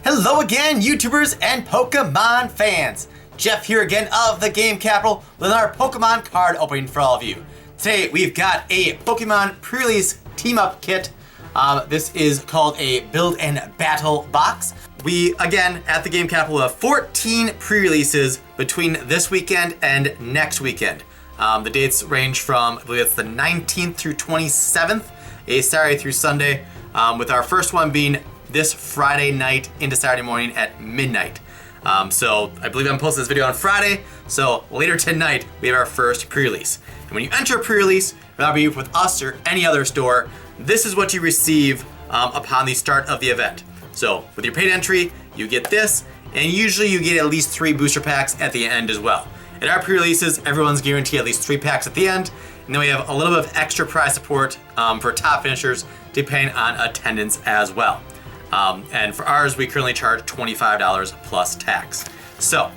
Hello again, YouTubers and Pokemon fans! Jeff here again of TheGameCapital with our Pokemon card opening for all of you. Today we've got a Pokemon Prerelease team-up kit. This is called a Build and Battle box. We, again, at TheGameCapital have 14 pre-releases between this weekend and next weekend. The dates range from, I believe it's the 19th through 27th, a Saturday through Sunday, with our first one being this Friday night into Saturday morning at midnight. So I believe I'm posting this video on Friday, so later tonight we have our first pre-release. And when you enter a pre-release, whether it be with us or any other store, this is what you receive upon the start of the event. So with your paid entry, you get this, and usually you get at least 3 booster packs at the end as well. At our pre-releases, everyone's guaranteed at least 3 packs at the end, and then we have a little bit of extra prize support for top finishers depending on attendance as well. And for ours, we currently charge $25 plus tax. So,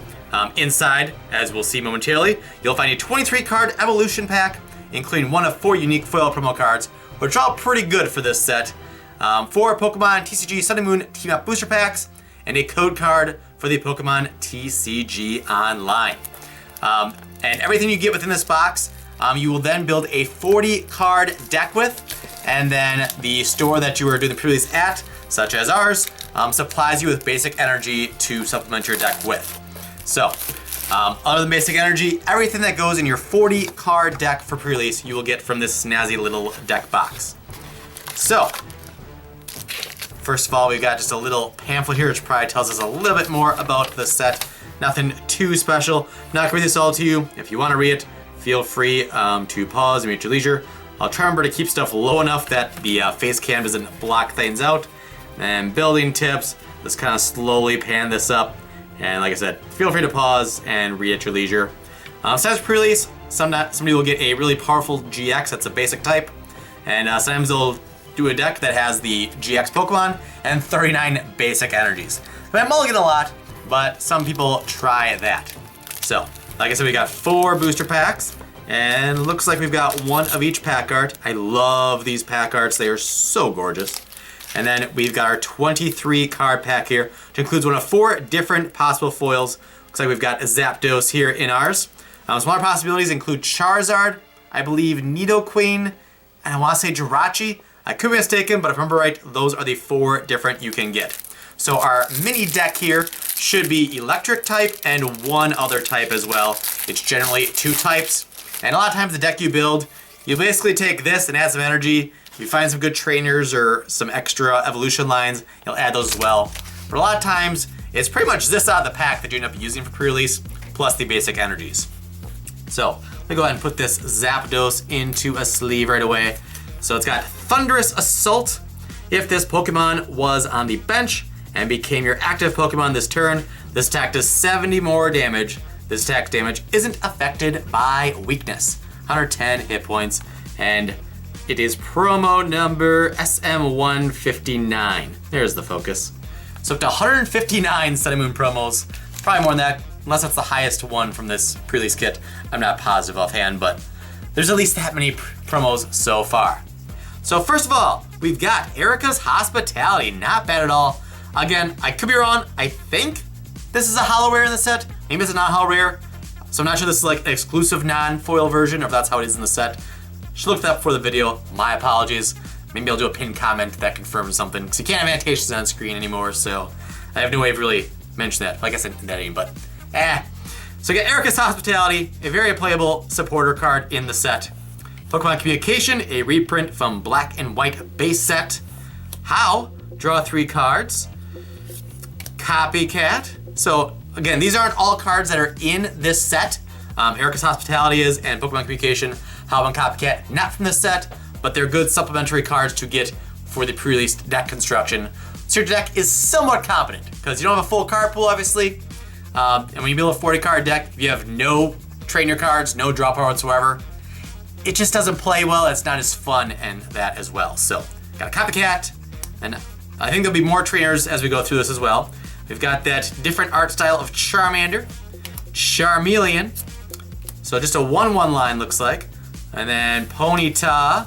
inside, as we'll see momentarily, you'll find a 23 card evolution pack, including one of 4 unique foil promo cards, which are all pretty good for this set. 4 Pokemon TCG Sun and Moon Team Up booster packs, and a code card for the Pokemon TCG Online. And everything you get within this box, you will then build a 40 card deck with, and then the store that you are doing the pre-release at, such as ours, supplies you with basic energy to supplement your deck with. So, other than basic energy, everything that goes in your 40 card deck for pre-release, you will get from this snazzy little deck box. So, first of all, we've got just a little pamphlet here, which probably tells us a little bit more about the set. Nothing too special. I'm not gonna read this all to you. If you wanna read it, feel free to pause and read at your leisure. I'll try remember to keep stuff low enough that the face cam doesn't block things out. And building tips, let's kind of slowly pan this up. And like I said, feel free to pause and read at your leisure. Sometimes pre-release, somebody will get a really powerful GX, that's a basic type. And sometimes they'll do a deck that has the GX Pokemon and 39 basic energies. I'm mulligan a lot, but some people try that. So, like I said, we got 4 booster packs. And looks like we've got 1 of each pack art. I love these pack arts, they are so gorgeous. And then we've got our 23 card pack here, which includes one of 4 different possible foils. Looks like we've got a Zapdos here in ours. Some other possibilities include Charizard, I believe Nidoqueen, and I want to say Jirachi. I could be mistaken, but if I remember right, those are the 4 different you can get. So our mini deck here should be electric type and 1 other type as well. It's generally 2 types. And a lot of times the deck you build, you basically take this and add some energy. If you find some good trainers or some extra evolution lines, you'll add those as well. But a lot of times, it's pretty much this out of the pack that you end up using for pre-release, plus the basic energies. So, let me go ahead and put this Zapdos into a sleeve right away. So it's got Thunderous Assault. If this Pokemon was on the bench and became your active Pokemon this turn, this attack does 70 more damage. This attack damage isn't affected by weakness. 110 hit points, and it is promo number SM159. There's the focus. So up to 159 Sun and Moon promos. Probably more than that, unless that's the highest one from this pre-release kit. I'm not positive offhand, but there's at least that many promos so far. So first of all, we've got Erica's Hospitality. Not bad at all. Again, I could be wrong. I think this is a holo rare in the set. Maybe it's a non-holo rare. So I'm not sure this is like an exclusive non-foil version or if that's how it is in the set. Should look that up for the video. My apologies. Maybe I'll do a pinned comment that confirms something, because you can't have annotations on screen anymore, so I have no way of really mentioning that. Like I said, that but So we got Erica's Hospitality, a very playable supporter card in the set. Pokemon Communication, a reprint from Black and White base set. How? Draw 3 cards. Copycat. So again, these aren't all cards that are in this set. Erica's Hospitality is, and Pokemon Communication, How and Copycat, not from this set, but they're good supplementary cards to get for the pre-released deck construction. So your deck is somewhat competent, because you don't have a full card pool, obviously. And when you build a 40 card deck, if you have no trainer cards, no draw power whatsoever, it just doesn't play well. It's not as fun and that as well. So, got a Copycat, and I think there'll be more trainers as we go through this as well. We've got that different art style of Charmander, Charmeleon, so just a 1/1 line looks like, and then Ponyta.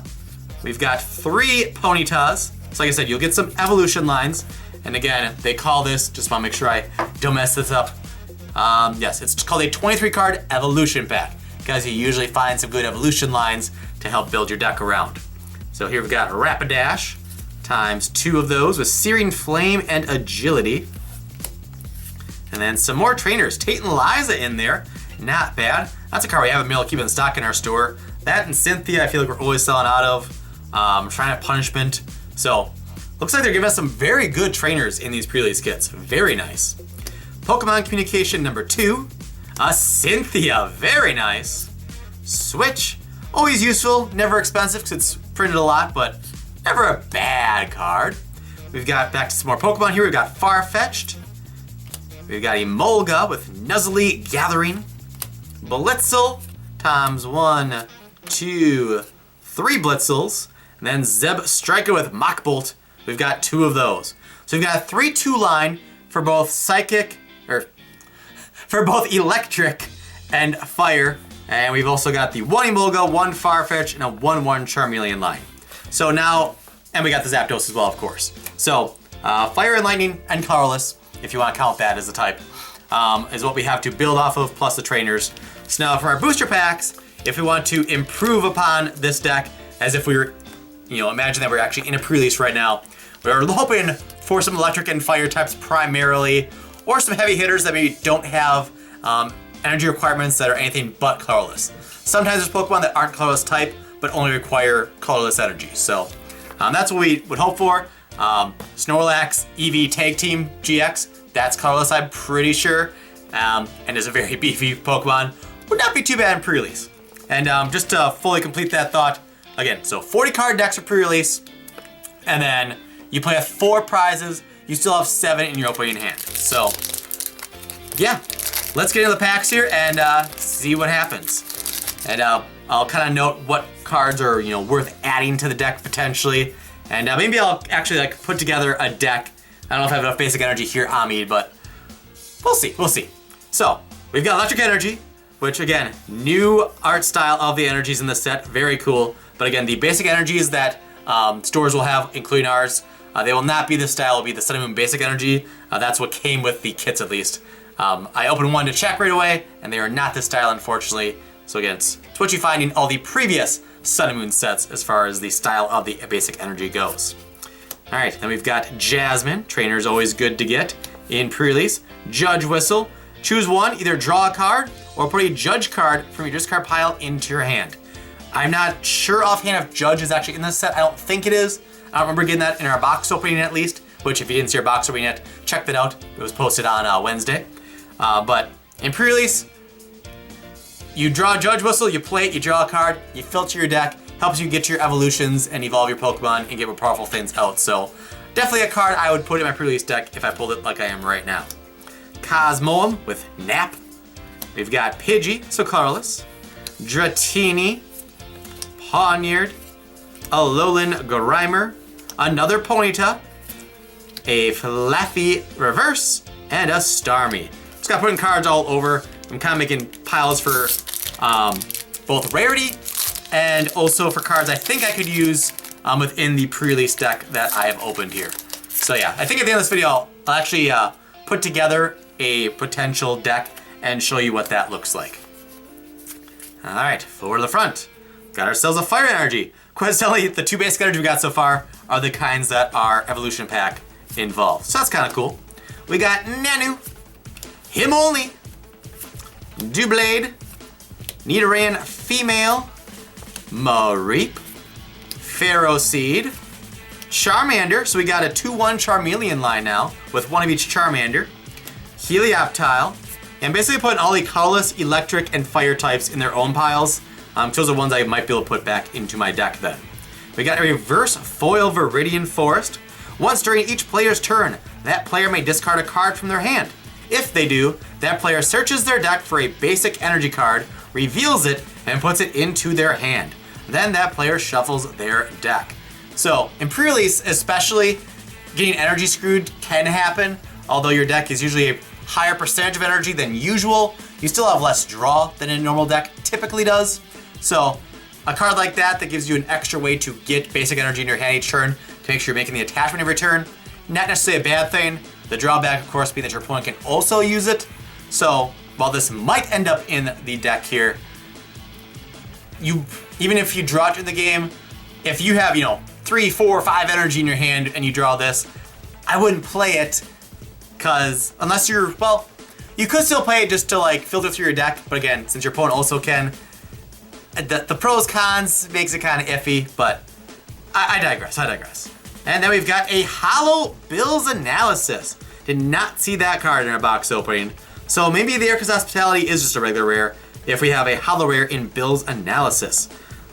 We've got 3 Ponytas. So like I said, you'll get some evolution lines, And again, they call this, just want to make sure I don't mess this up. Yes, it's called a 23 card evolution pack, because you usually find some good evolution lines to help build your deck around. So here we've got Rapidash, times 2 of those with Searing Flame and Agility. And then some more trainers, Tate and Liza in there, not bad. That's a card we haven't been able to keep in stock in our store. That and Cynthia, I feel like we're always selling out of. Trying to Punishment. So, looks like they're giving us some very good trainers in these pre-release kits. Very nice. Pokemon Communication number 2. Cynthia, very nice. Switch, always useful, never expensive because it's printed a lot, but never a bad card. We've got back to some more Pokemon here. We've got Farfetch'd. We've got Emolga with Nuzzly Gathering. Blitzel times 1, 2, 3 Blitzels. And then Zeb Striker with Mach Bolt. We've got 2 of those. So we've got a 3-2 line for both for both Electric and Fire. And we've also got the 1 Emolga, 1 Farfetch, and a 1-1 Charmeleon line. So now, and we got the Zapdos as well, of course. So Fire and Lightning and Colorless, if you want to count that as a type, is what we have to build off of, plus the trainers. So now for our booster packs, if we want to improve upon this deck, as if we were, imagine that we're actually in a pre-release right now. We're hoping for some electric and fire types primarily, or some heavy hitters that maybe don't have energy requirements that are anything but colorless. Sometimes there's Pokemon that aren't colorless type, but only require colorless energy. So that's what we would hope for. Snorlax EV Tag Team GX, that's colorless, I'm pretty sure, and is a very beefy Pokemon. Would not be too bad in pre-release. And just to fully complete that thought, again, so 40 card decks are pre-release, and then you play with 4 prizes, you still have 7 in your opening hand. So, yeah, let's get into the packs here and see what happens. And I'll kind of note what cards are, worth adding to the deck potentially. And maybe I'll actually put together a deck. I don't know if I have enough basic energy here on me, but we'll see. So, we've got Electric Energy, which again, new art style of the energies in the set, very cool. But again, the basic energies that stores will have, including ours, they will not be this style, it'll be the Sun and Moon basic energy. That's what came with the kits at least. I opened one to check right away, and they are not this style, unfortunately. So again, it's what you find in all the previous Sun and Moon sets as far as the style of the basic energy goes. All right, then we've got Jasmine. Trainer is always good to get in pre-release. Judge Whistle. Choose one, either draw a card or put a Judge card from your discard pile into your hand. I'm not sure offhand if Judge is actually in this set. I don't think it is. I don't remember getting that in our box opening at least, which if you didn't see our box opening yet, check that out. It was posted on Wednesday. But in pre-release, you draw a Judge Whistle, you play it, you draw a card, you filter your deck, helps you get your evolutions and evolve your Pokemon and get more powerful things out. So definitely a card I would put in my pre-release deck if I pulled it like I am right now. Cosmoem with Nap. We've got Pidgey, so colorless. Dratini, Pawniard, Alolan Grimer, another Ponyta, a Fluffy Reverse, and a Starmie. Just got putting cards all over. I'm kind of making piles for both rarity and also for cards I think I could use within the pre-release deck that I have opened here. So yeah, I think at the end of this video, I'll actually put together a potential deck and show you what that looks like. All right, forward to the front. Got ourselves a Fire Energy. Coincidentally, the 2 basic energy we got so far are the kinds that are evolution pack involved. So that's kind of cool. We got Nanu, Himoli, Doublade, Nidoran Female, Mareep, Ferroseed, Charmander. So we got a 2-1 Charmeleon line now with one of each Charmander, Helioptile, and basically putting all the colorless, electric, and fire types in their own piles. Those are ones I might be able to put back into my deck then. We got a reverse foil Viridian Forest. Once during each player's turn, that player may discard a card from their hand. If they do, that player searches their deck for a basic energy card, reveals it, and puts it into their hand. Then that player shuffles their deck. So, in pre-release especially, getting energy screwed can happen. Although your deck is usually a higher percentage of energy than usual, you still have less draw than a normal deck typically does. So, a card like that gives you an extra way to get basic energy in your hand each turn to make sure you're making the attachment every turn not necessarily a bad thing. The drawback, of course, being that your opponent can also use it. So while this might end up in the deck here, even if you draw it in the game, if you have, 3, 4, 5 energy in your hand and you draw this, I wouldn't play it, because unless you're, well, you could still play it just to like filter through your deck, but again, since your opponent also can, the pros cons makes it kind of iffy, but I digress. And then we've got a Hollow Bills Analysis. Did not see that card in our box opening. So maybe the Aircraft Hospitality is just a regular rare if we have a Hollow Rare in Bills Analysis.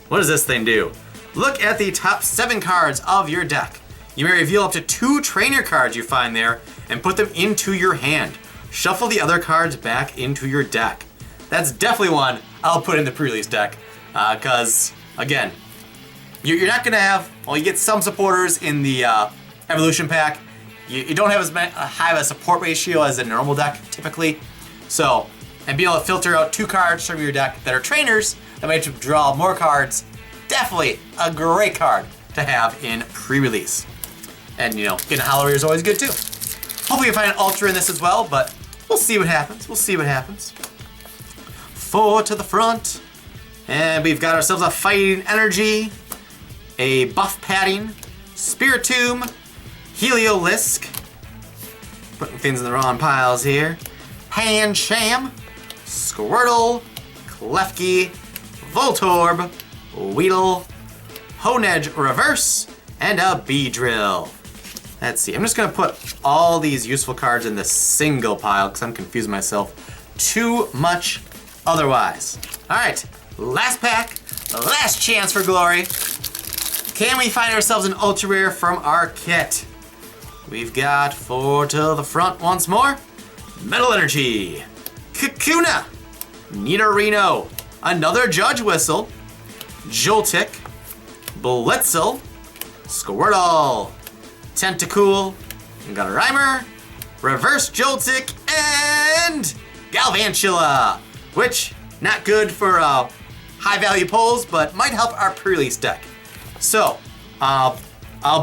What does this thing do? Look at the top 7 cards of your deck. You may reveal up to 2 trainer cards you find there and put them into your hand. Shuffle the other cards back into your deck. That's definitely one I'll put in the pre-release deck, because, again, you're not going to have, well, you get some supporters in the Evolution Pack. You don't have as high of a support ratio as a normal deck, typically. So, and being able to filter out 2 cards from your deck that are trainers that might draw more cards, definitely a great card to have in pre-release. And, getting a Hollow Rare is always good, too. Hopefully you find an Ultra in this as well, but we'll see what happens. 4 to the front. And we've got ourselves a Fighting Energy, a Buff Padding, Spiritomb, Heliolisk, putting things in the wrong piles here, Pancham, Squirtle, Klefki, Voltorb, Weedle, Honedge Reverse, and a Beedrill. Let's see, I'm just gonna put all these useful cards in this single pile because I'm confusing myself too much otherwise. All right, last pack, last chance for glory. Can we find ourselves an Ultra Rare from our kit? We've got 4 to the front once more. Metal Energy, Kakuna, Nidorino, another Judge Whistle, Joltik, Blitzel, Squirtle, Tentacool, Rhymer, Reverse Joltik, and Galvantula, which, not good for high value pulls, but might help our pre-release deck. So, I'll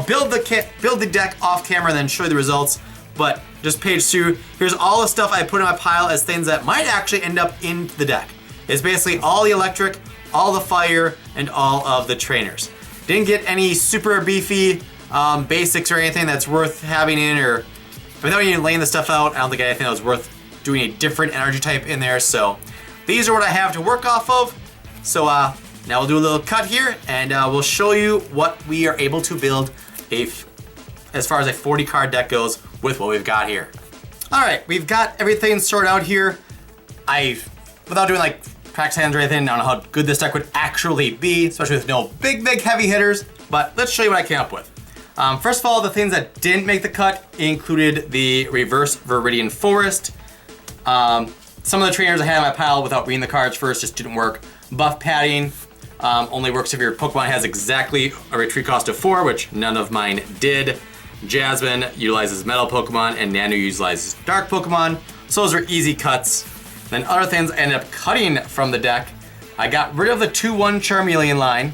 build the deck off camera and then show you the results, but just page 2, here's all the stuff I put in my pile as things that might actually end up in the deck. It's basically all the electric, all the fire, and all of the trainers. Didn't get any super beefy basics or anything that's worth having in, or without even laying the stuff out, I don't think anything that was worth doing a different energy type in there. So these are what I have to work off of. So now we'll do a little cut here, and we'll show you what we are able to build as far as a 40 card deck goes with what we've got here. All right, we've got everything sorted out here. Without doing like practice hands or anything, I don't know how good this deck would actually be, especially with no big heavy hitters, but let's show you what I came up with. First of all, the things that didn't make the cut included the Reverse Viridian Forest. Some of the trainers I had in my pile without reading the cards first just didn't work. Buff Padding only works if your Pokemon has exactly a retreat cost of 4, which none of mine did. Jasmine utilizes Metal Pokemon, and Nanu utilizes Dark Pokemon, so those are easy cuts. Then other things I ended up cutting from the deck. I got rid of the 2-1 Charmeleon line,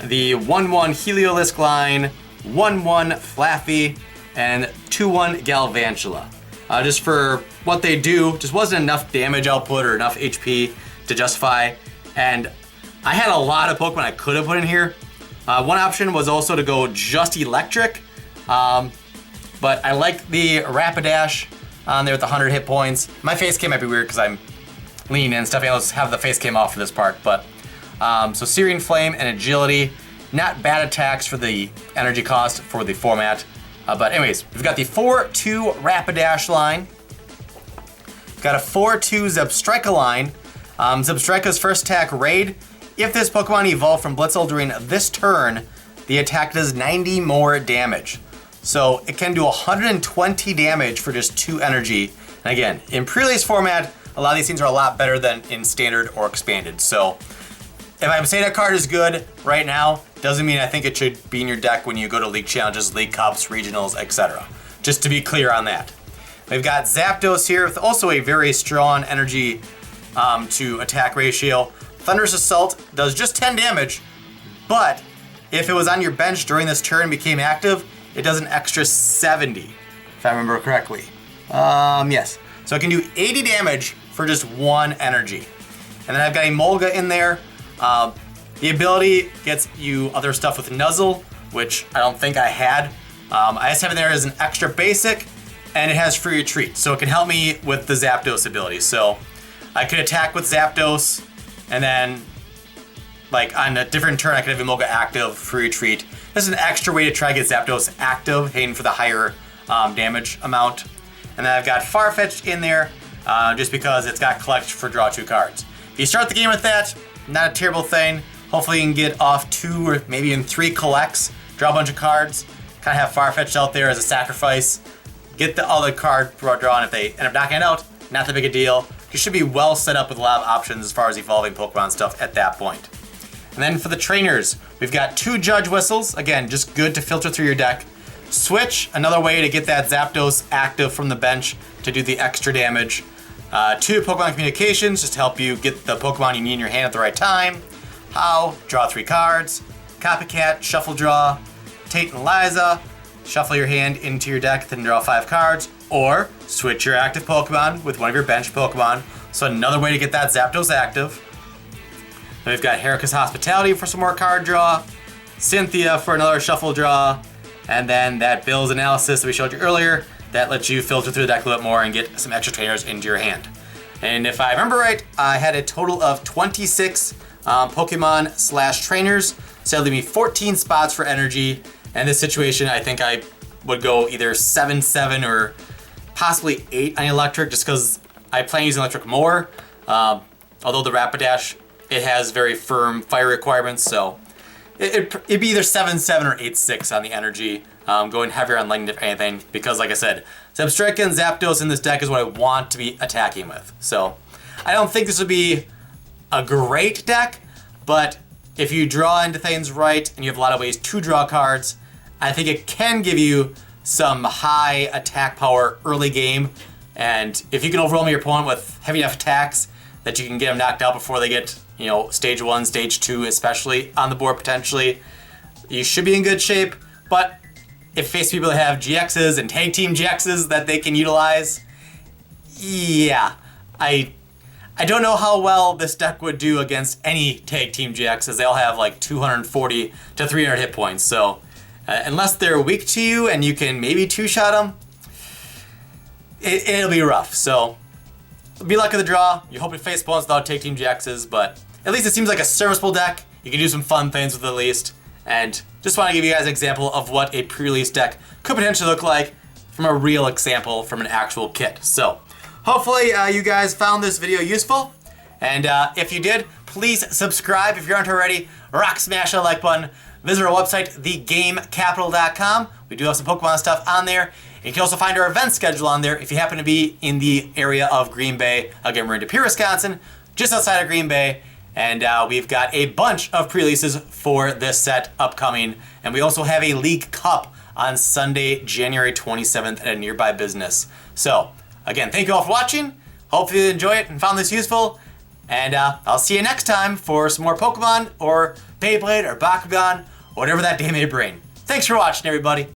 the 1-1 Heliolisk line, 1-1 Flaffy, and 2-1 Galvantula. Just for what they do, just wasn't enough damage output or enough HP to justify. And I had a lot of Pokemon I could have put in here. One option was also to go just electric, but I like the Rapidash on there with 100 hit points. My face cam might be weird because I'm leaning in and stuff. Let's have the face cam off for this part. But so Searing Flame and Agility, not bad attacks for the energy cost for the format. But anyways, we've got the 4-2 Rapidash line. We've got a 4-2 Zebstrika line. Zebstrika's first attack, Raid. If this Pokemon evolved from Blitzel during this turn, the attack does 90 more damage. So it can do 120 damage for just 2 energy. And again, in pre-release format, a lot of these things are a lot better than in standard or expanded. So if I'm saying a card is good right now, doesn't mean I think it should be in your deck when you go to League Challenges, League Cups, Regionals, etc. Just to be clear on that. We've got Zapdos here with also a very strong energy to attack ratio. Thunderous Assault does just 10 damage, but if it was on your bench during this turn and became active, it does an extra 70, if I remember correctly. Yes. So it can do 80 damage for just 1 energy. And then I've got Emolga in there. The ability gets you other stuff with Nuzzle, which I don't think I had. I just have it there as an extra basic, and it has free retreat, so it can help me with the Zapdos ability. So I could attack with Zapdos, and then like on a different turn I could have Emolga active, free retreat. This is an extra way to try to get Zapdos active, hitting for the higher damage amount. And then I've got Farfetch'd in there, just because it's got collect for draw 2 cards. If you start the game with that, not a terrible thing. Hopefully you can get off 2 or maybe even 3 collects, draw a bunch of cards, kind of have Farfetch'd out there as a sacrifice, get the other card drawn. If they end up knocking it out, not that big a deal. You should be well set up with a lot of options as far as evolving Pokemon stuff at that point. And then for the trainers, we've got 2 Judge Whistles, again, just good to filter through your deck. Switch, another way to get that Zapdos active from the bench to do the extra damage. 2 Pokemon Communications, just to help you get the Pokemon you need in your hand at the right time. How, draw 3 cards. Copycat, shuffle draw. Tate and Liza, shuffle your hand into your deck, then draw 5 cards. Or switch your active Pokemon with one of your bench Pokemon. So another way to get that Zapdos active. Then we've got Heracus Hospitality for some more card draw. Cynthia for another shuffle draw. And then that Bill's Analysis that we showed you earlier, that lets you filter through the deck a little bit more and get some extra trainers into your hand. And if I remember right, I had a total of 26 Pokemon/trainers, so that'll leave me 14 spots for energy. And in this situation, I think I would go either 7, 7, or possibly 8 on electric, just because I plan using electric more. Although the Rapidash, it has very firm fire requirements, so it'd be either 7, 7, or 8, 6 on the energy. Going heavier on lightning if anything, because like I said, Zebstrika and Zapdos in this deck is what I want to be attacking with. So I don't think this would be a great deck, but if you draw into things right and you have a lot of ways to draw cards, I think it can give you some high attack power early game. And if you can overwhelm your opponent with heavy enough attacks that you can get them knocked out before they get, stage 1, stage 2, especially on the board potentially, you should be in good shape. But if you face people that have GXs and tag team GXs that they can utilize, yeah, I don't know how well this deck would do against any tag team GXs. They all have like 240 to 300 hit points. So unless they're weak to you and you can maybe 2-shot them, it'll be rough. So be luck of the draw. You hope to face opponents without tag team GXs, but at least it seems like a serviceable deck. You can do some fun things with it at least. And just want to give you guys an example of what a pre-release deck could potentially look like from a real example from an actual kit. So hopefully you guys found this video useful. And if you did, please subscribe if you aren't already. Rock smash that like button. Visit our website, TheGameCapital.com. We do have some Pokemon stuff on there. And you can also find our event schedule on there if you happen to be in the area of Green Bay. Again, we're in Pere, Wisconsin, just outside of Green Bay. And we've got a bunch of pre-releases for this set upcoming. And we also have a League Cup on Sunday, January 27th at a nearby business. So, again, thank you all for watching. Hopefully you enjoy it and found this useful. And I'll see you next time for some more Pokemon or Beyblade or Bakugan, or whatever that day may bring. Thanks for watching, everybody.